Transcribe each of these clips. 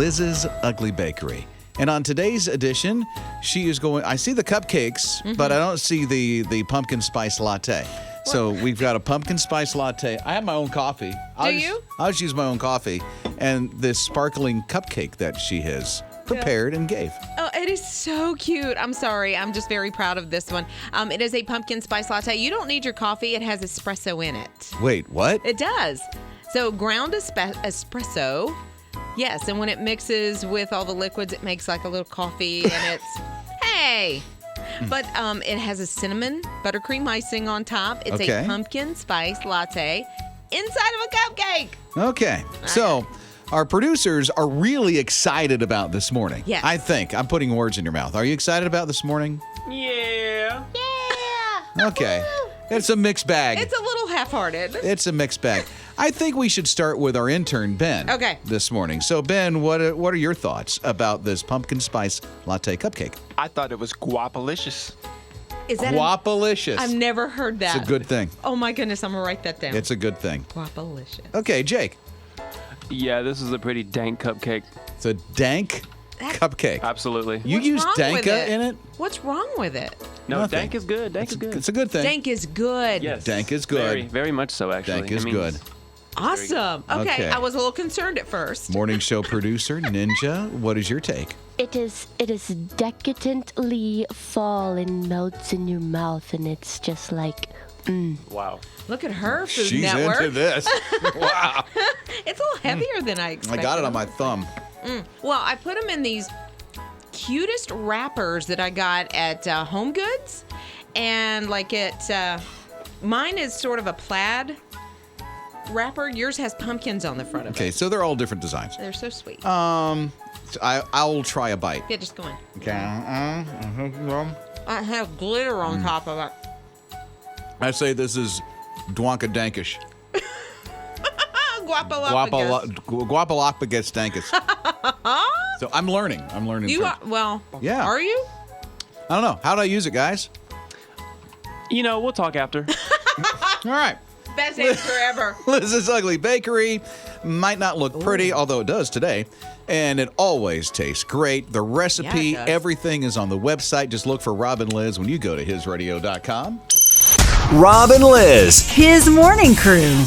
Lizz's Ugly Bakery. And on today's edition, she is going, I see the cupcakes, but I don't see the pumpkin spice latte. So we've got a pumpkin spice latte. I have my own coffee. I'll just use my own coffee. And this sparkling cupcake that she has prepared and gave. Oh, it is so cute. I'm sorry. I'm just very proud of this one. It is a pumpkin spice latte. You don't need your coffee. It has espresso in it. Wait, what? It does. So ground espresso. Yes, and when it mixes with all the liquids, it makes like a little coffee, and it's, hey! But it has a cinnamon buttercream icing on top. It's a pumpkin spice latte inside of a cupcake. Okay, so our producers are really excited about this morning. Yes. I think. I'm putting words in your mouth. Are you excited about this morning? Yeah. Yeah! Okay. It's a mixed bag. It's a little half-hearted. It's a mixed bag. I think we should start with our intern, Ben, this morning. So, Ben, what are your thoughts about this pumpkin spice latte cupcake? I thought it was guapalicious. Is that Guapalicious. I've never heard that. It's a good thing. Oh, my goodness. I'm going to write that down. It's a good thing. Guapalicious. Okay, Jake. Yeah, this is a pretty dank cupcake. It's a dank cupcake. Absolutely. You use danka in it? What's wrong with it? No, Nothing. dank is good. Dank is good. It's a good thing. Dank is good. Yes. Dank is good. Very, very much so, actually. Dank is good. Awesome. Okay, I was a little concerned at first. Morning show producer, Ninja, what is your take? It is decadently fall and melts in your mouth, and it's just like, Wow. Look at her, Food She's Network. into this. Wow. It's a little heavier than I expected. I got it on my thumb. Well, I put them in these cutest wrappers that I got at Home Goods. And like mine is sort of a plaid wrapper. Yours has pumpkins on the front of it. Okay, so they're all different designs. They're so sweet. I'll try a bite. Yeah, just go in. Okay. I have glitter on top of it. I say this is Dwanka Dankish. Guapalophagus Dankish. So I'm learning. Yeah. Are you? I don't know. How do I use it, guys? You know, we'll talk after. All right. Best answer ever. Lizz's Ugly Bakery might not look pretty, although it does today. And it always tastes great. The recipe, everything is on the website. Just look for Rob and Liz when you go to hisradio.com. Rob and Liz, his morning crew.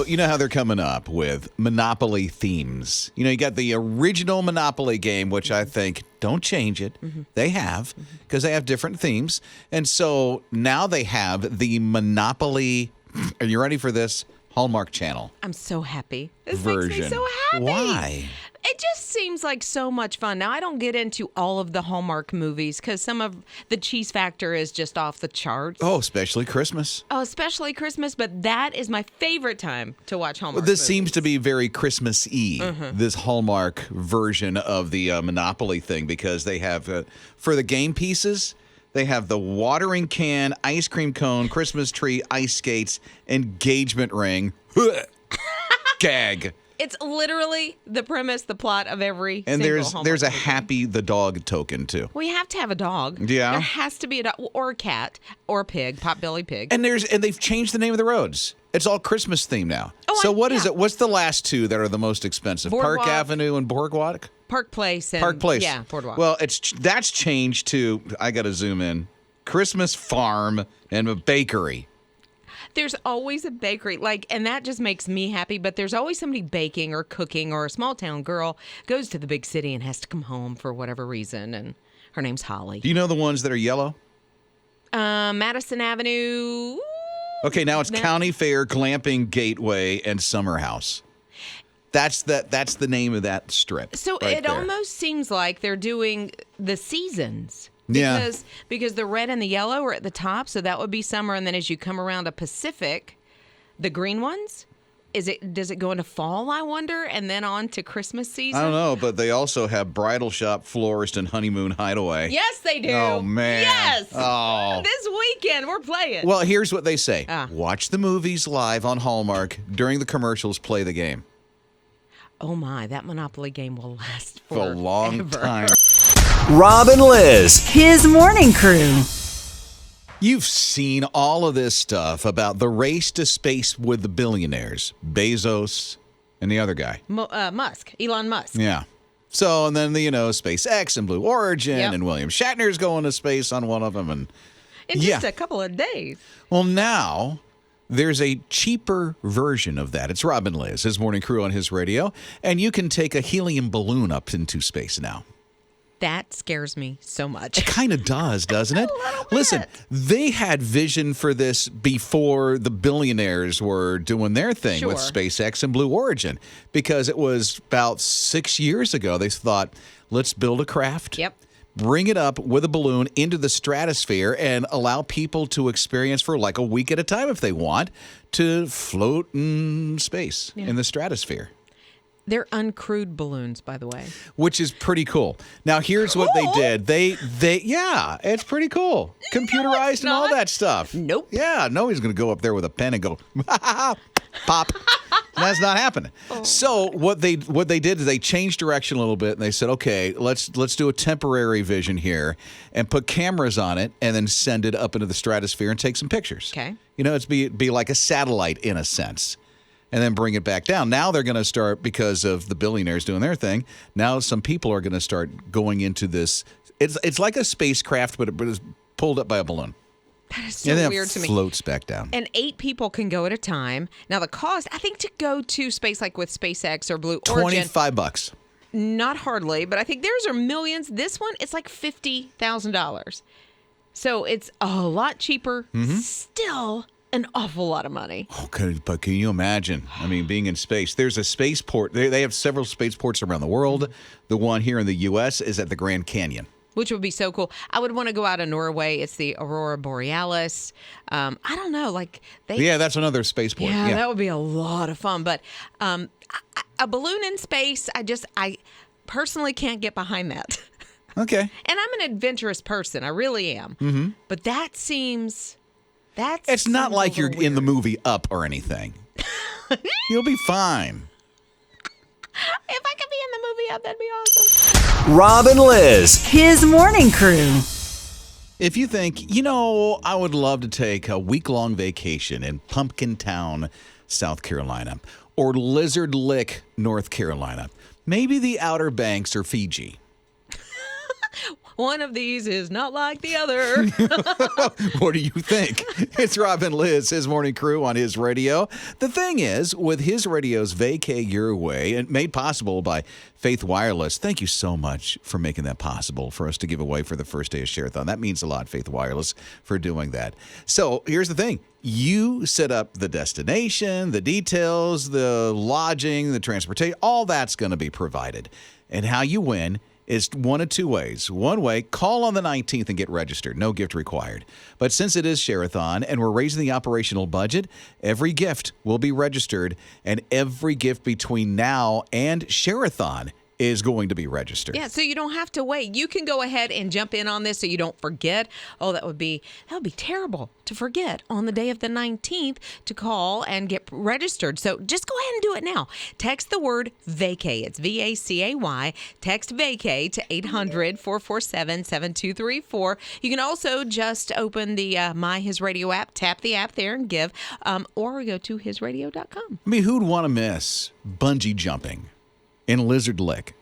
You know how they're coming up with Monopoly themes. You know, you got the original Monopoly game, which I think, don't change it. They have, because they have different themes. And so now they have the Monopoly, are you ready for this? Hallmark Channel. I'm so happy. This version. makes me so happy. Why? It just seems like so much fun. Now, I don't get into all of the Hallmark movies because some of the cheese factor is just off the charts. Oh, especially Christmas. Oh, especially Christmas, but that is my favorite time to watch Hallmark This movies. seems to be very Christmas-y, this Hallmark version of the Monopoly thing, because they have, for the game pieces, they have the watering can, ice cream cone, Christmas tree, ice skates, engagement ring, gag. It's literally the premise, the plot of every And single there's Hallmark a movie. Happy the dog token, too. We have to have a dog. Yeah. There has to be a dog, or a cat, or a pig, potbelly pig. And they've changed the name of the roads. It's all Christmas themed now. So what is it? What's the last two that are the most expensive? Boardwalk. Park Avenue and Boardwalk? Park Place. And, Park Place. Yeah, Boardwalk. Well, that's changed to, I got to zoom in, Christmas Farm and a bakery. There's always a bakery, and that just makes me happy, but there's always somebody baking or cooking, or a small town girl goes to the big city and has to come home for whatever reason, and her name's Holly. Do you know the ones that are yellow? Madison Avenue. Okay, now it's County Fair, Glamping Gateway, and Summer House. That's the name of that strip. So right it there. almost seems like they're doing the seasons. Yeah. Because the red and the yellow are at the top, so that would be summer, and then as you come around to Pacific, the green ones, does it go into fall, I wonder, and then on to Christmas season? I don't know, but they also have Bridal Shop, Florist, and Honeymoon Hideaway. Yes, they do. Oh, man. Yes. Oh. This weekend, we're playing. Well, here's what they say. Watch the movies live on Hallmark. During the commercials, play the game. Oh, my. That Monopoly game will last For a long time. Rob and Liz, his morning crew. You've seen all of this stuff about the race to space with the billionaires, Bezos and the other guy. Musk, Elon Musk. Yeah. So, and then, SpaceX and Blue Origin Yep. and William Shatner's going to space on one of them. And In just a couple of days. well, now there's a cheaper version of that. It's Rob and Liz, his morning crew on his radio. And you can take a helium balloon up into space now. That scares me so much. It kind of does, doesn't it? Listen, they had vision for this before the billionaires were doing their thing with Sure. SpaceX and Blue Origin, because it was about 6 years ago. They thought, let's build a craft. Yep. Bring it up with a balloon into the stratosphere and allow people to experience for like a week at a time if they want to float in space in the stratosphere. They're uncrewed balloons, by the way. Which is pretty cool. Now, here's what they did. They yeah, it's pretty cool. Computerized and all not. that stuff. Nope. Yeah, nobody's going to go up there with a pen and go, pop. That's not happening. So what they did is they changed direction a little bit, and they said, okay, let's do a temporary vision here and put cameras on it and then send it up into the stratosphere and take some pictures. Okay. It's be like a satellite in a sense. And then bring it back down. Now they're going to start, because of the billionaires doing their thing, now some people are going to start going into this. It's like a spacecraft, but it's pulled up by a balloon. That is so and then weird it to me. floats back down. And 8 people can go at a time. Now, the cost, I think, to go to space, like with SpaceX or Blue Origin, $25. not hardly, but I think theirs are millions. This one, it's like $50,000. So it's a lot cheaper. Still an awful lot of money. Oh, but can you imagine? I mean, being in space. There's a spaceport. They have several spaceports around the world. The one here in the U.S. is at the Grand Canyon. Which would be so cool. I would want to go out of Norway. It's the Aurora Borealis. I don't know, like Yeah, that's another spaceport. Yeah, that would be a lot of fun. But a balloon in space, I personally can't get behind that. Okay. And I'm an adventurous person. I really am. Mm-hmm. But that seems... It's not like you're in the movie Up or anything. You'll be fine. If I could be in the movie Up, that'd be awesome. Rob and Liz, his morning crew. If you think, I would love to take a week-long vacation in Pumpkin Town, South Carolina, or Lizard Lick, North Carolina, maybe the Outer Banks or Fiji. One of these is not like the other. What do you think? It's Rob and Liz, his morning crew on his radio. The thing is, with his radio's Vacay Your Way, and made possible by Faith Wireless, thank you so much for making that possible for us to give away for the first day of Share-a-thon. That means a lot, Faith Wireless, for doing that. So here's the thing. You set up the destination, the details, the lodging, the transportation, all that's going to be provided. And how you win is one of two ways. One way, call on the 19th and get registered. No gift required. But since it is Share-a-thon and we're raising the operational budget, every gift will be registered, and every gift between now and Share-a-thon is going to be registered. Yeah, so you don't have to wait. You can go ahead and jump in on this so you don't forget. Oh, that would be terrible to forget on the day of the 19th to call and get registered. So just go ahead and do it now. Text the word vacay. It's VACAY. Text vacay to 800-447-7234. You can also just open the My HISRadio app, tap the app there and give, or go to hisradio.com. I mean, who'd want to miss bungee jumping in Lizard Lick,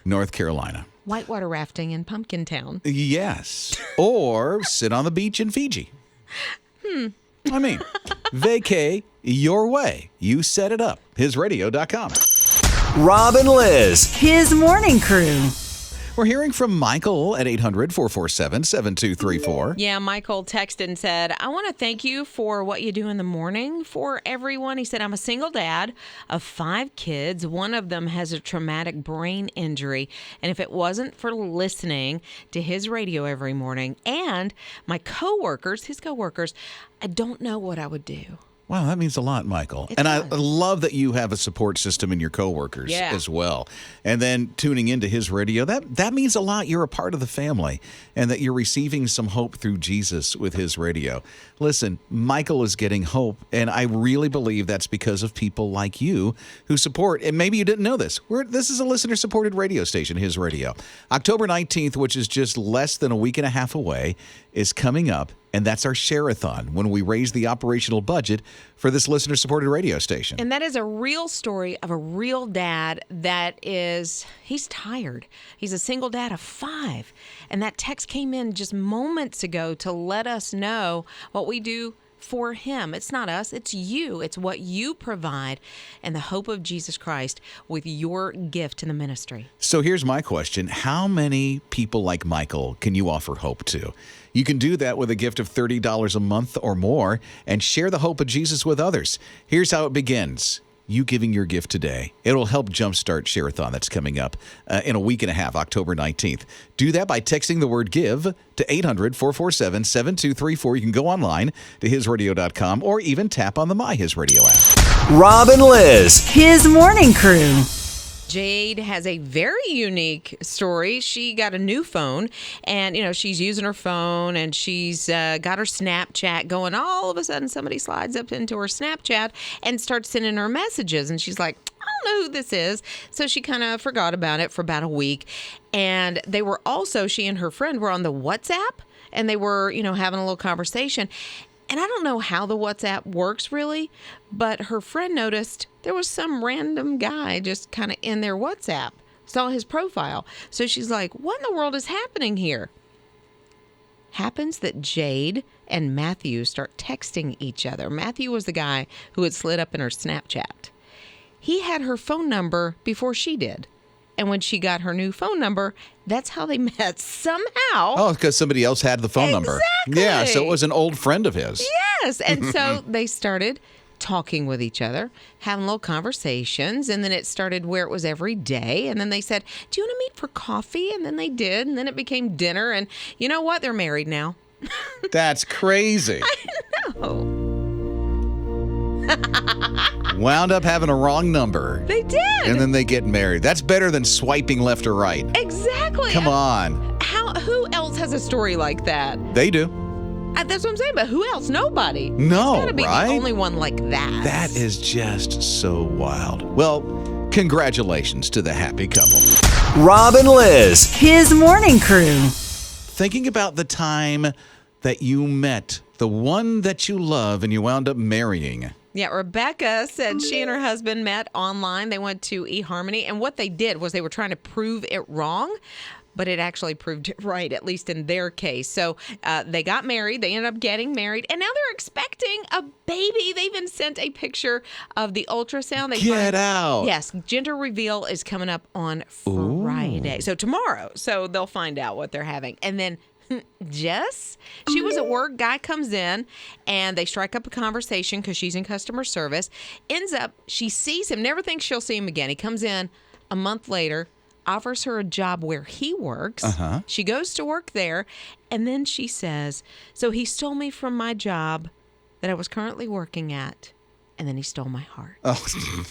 North Carolina? Whitewater rafting in Pumpkin Town. Yes. Or sit on the beach in Fiji. I mean, vacay your way. You set it up. HISRadio.com. Rob and Liz, his morning crew. We're hearing from Michael at 800-447-7234. Yeah, Michael texted and said, I want to thank you for what you do in the morning for everyone. He said, I'm a single dad of 5 kids. One of them has a traumatic brain injury. And if it wasn't for listening to his radio every morning and my his coworkers, I don't know what I would do. Wow, that means a lot, Michael. It and I does. love that you have a support system in your coworkers as well. And then tuning into his radio, that means a lot. You're a part of the family and that you're receiving some hope through Jesus with his radio. Listen, Michael is getting hope, and I really believe that's because of people like you who support. And maybe you didn't know this. This is a listener-supported radio station, his radio. October 19th, which is just less than a week and a half away, is coming up. And that's our share-a-thon, when we raise the operational budget for this listener-supported radio station. And that is a real story of a real dad he's tired. He's a single dad of 5. And that text came in just moments ago to let us know what we do for him. It's not us, it's you. It's what you provide and the hope of Jesus Christ with your gift to the ministry. So here's my question. How many people like Michael can you offer hope to? You can do that with a gift of $30 a month or more and share the hope of Jesus with others. Here's how it begins. You giving your gift today. It'll help jumpstart Share-a-thon that's coming up in a week and a half, October 19th. Do that by texting the word GIVE to 800-447-7234. You can go online to hisradio.com or even tap on the My His Radio app. Rob and Liz, his morning crew. Jade has a very unique story. She got a new phone, and, she's using her phone, and she's got her Snapchat going. All of a sudden, somebody slides up into her Snapchat and starts sending her messages, and she's like, I don't know who this is. So she kind of forgot about it for about a week, and they were also, she and her friend were on the WhatsApp, and they were, having a little conversation. And I don't know how the WhatsApp works really, but her friend noticed there was some random guy just kind of in their WhatsApp, saw his profile. So she's like, what in the world is happening here? Happens that Jade and Matthew start texting each other. Matthew was the guy who had slid up in her Snapchat. He had her phone number before she did. And when she got her new phone number, that's how they met somehow. Oh, because somebody else had the phone number. Exactly. Yeah, so it was an old friend of his. Yes. And so they started talking with each other, having little conversations. And then it started where it was every day. And then they said, do you want to meet for coffee? And then they did. And then it became dinner. And you know what? They're married now. That's crazy. I know. Wound up having a wrong number. They did. And then they get married. That's better than swiping left or right. Exactly. Come on. Who else has a story like that? They do. That's what I'm saying, but who else? Nobody. No, There's gotta be right? the only one like that. That is just so wild. Well, congratulations to the happy couple. Rob and Liz, his morning crew. Thinking about the time that you met the one that you love and you wound up marrying. Yeah, Rebecca said she and her husband met online. They went to eHarmony, and what they did was they were trying to prove it wrong, but it actually proved it right, at least in their case. So they got married. They ended up getting married, and now they're expecting a baby. They even sent a picture of the ultrasound. Get out. Yes, gender reveal is coming up on Friday. So tomorrow. So they'll find out what they're having. And then Jess, she was at work. Guy comes in and they strike up a conversation because she's in customer service. Ends up, she sees him, never thinks she'll see him again. He comes in a month later, offers her a job where he works. Uh-huh. She goes to work there, and then she says, so he stole me from my job that I was currently working at, and then he stole my heart. Oh,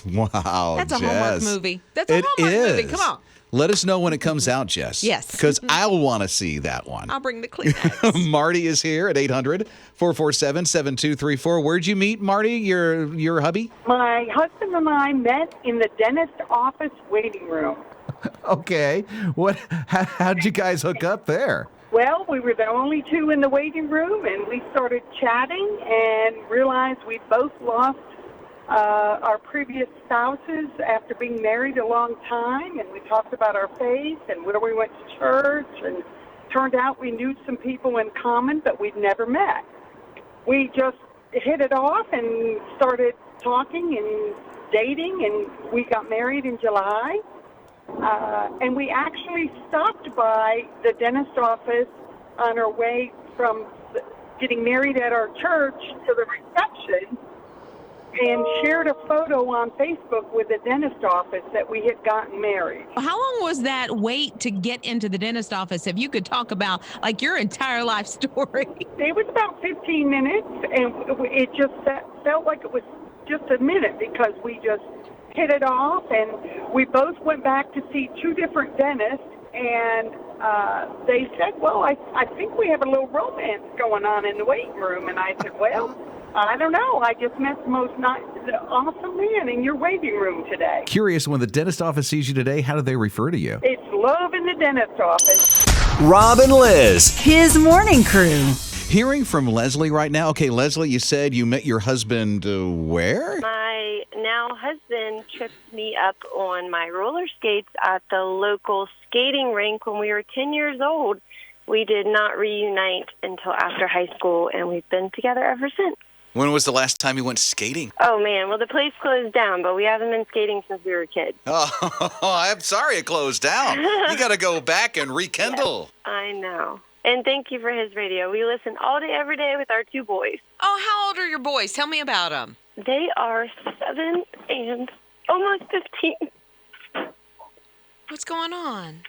wow, That's a Jess. Hallmark movie. That's a Hallmark movie. Come on. Let us know when it comes out, Jess. Yes. Because I'll want to see that one. I'll bring the Kleenex. Marty is here at 800-447-7234. Where'd you meet, Marty, your hubby? My husband and I met in the dentist office waiting room. Okay. How'd you guys hook up there? Well, we were the only two in the waiting room, and we started chatting and realized we both lost our previous spouses after being married a long time, and we talked about our faith and where we went to church, and turned out we knew some people in common, but we'd never met. We just hit it off and started talking and dating, and we got married in July. And we actually stopped by the dentist office on our way from getting married at our church to the reception, and shared a photo on Facebook with the dentist office that we had gotten married. How long was that wait to get into the dentist office? If you could talk about like your entire life story. It was about 15 minutes, and it just felt like it was just a minute because we just hit it off, and we both went back to see two different dentists, and they said, well, I think we have a little romance going on in the waiting room. And I said, well, I don't know. I just met the most awesome man in your waiting room today. Curious, when the dentist office sees you today, how do they refer to you? It's love in the dentist office. Rob and Liz, his morning crew. Hearing from Leslie right now. Okay, Leslie, you said you met your husband where? My now husband tripped me up on my roller skates at the local skating rink when we were 10 years old. We did not reunite until after high school, and we've been together ever since. When was the last time you went skating? Oh, man. Well, the place closed down, but we haven't been skating since we were kids. Oh, I'm sorry it closed down. You got to go back and rekindle. I know. And thank you for his radio. We listen all day, every day with our 2 boys. Oh, how old are your boys? Tell me about them. They are 7 and almost 15. What's going on?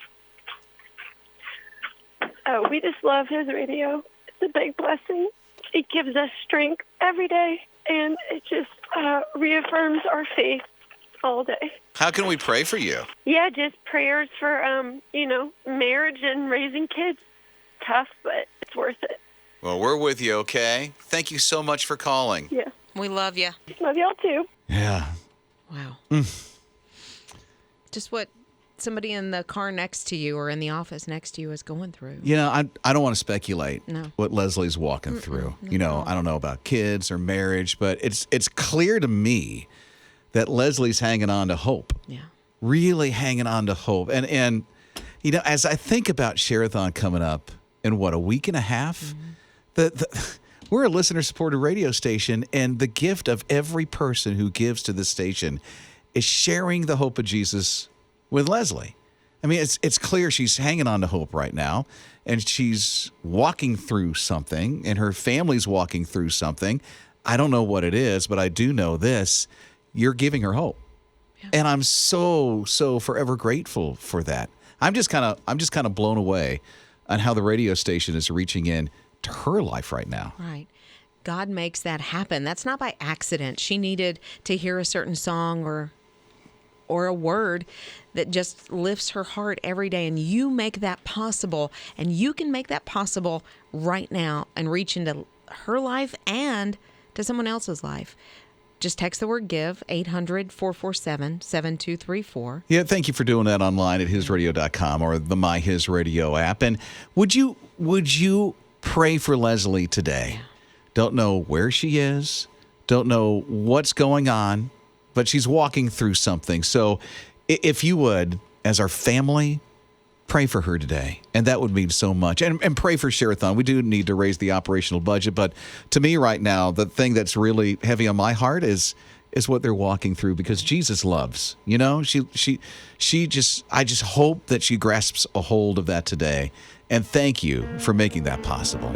Oh, we just love his radio. It's a big blessing. It gives us strength every day, and it just reaffirms our faith all day. How can we pray for you? Yeah, just prayers for, marriage and raising kids. Tough, but it's worth it. Well, we're with you, okay? Thank you so much for calling. Yeah. We love you. Love y'all too. Yeah. Wow. Just what somebody in the car next to you or in the office next to you is going through. You know, I don't want to speculate No. what Leslie's walking through. You know, I don't know about kids or marriage, but it's clear to me that Leslie's hanging on to hope. Yeah. Really hanging on to hope. And you know, as I think about Share-a-thon coming up in a week and a half, we're a listener-supported radio station, and the gift of every person who gives to this station is sharing the hope of Jesus with Leslie. I mean, it's clear she's hanging on to hope right now, and she's walking through something, and her family's walking through something. I don't know what it is, but I do know this. You're giving her hope. Yeah. And I'm so forever grateful for that. I'm just kind of blown away on how the radio station is reaching in to her life right now. Right. God makes that happen. That's not by accident. She needed to hear a certain song or a word that just lifts her heart every day, and you make that possible, and you can make that possible right now and reach into her life and to someone else's life. Just text the word GIVE, 800-447-7234. Yeah, thank you for doing that online at hisradio.com or the My His Radio app. And would you pray for Leslie today? Don't know where she is, don't know what's going on, but she's walking through something. So if you would, as our family, pray for her today. And that would mean so much. And pray for Share-a-thon. We do need to raise the operational budget. But to me right now, the thing that's really heavy on my heart is what they're walking through, because Jesus loves. You know, I just hope that she grasps a hold of that today. And thank you for making that possible.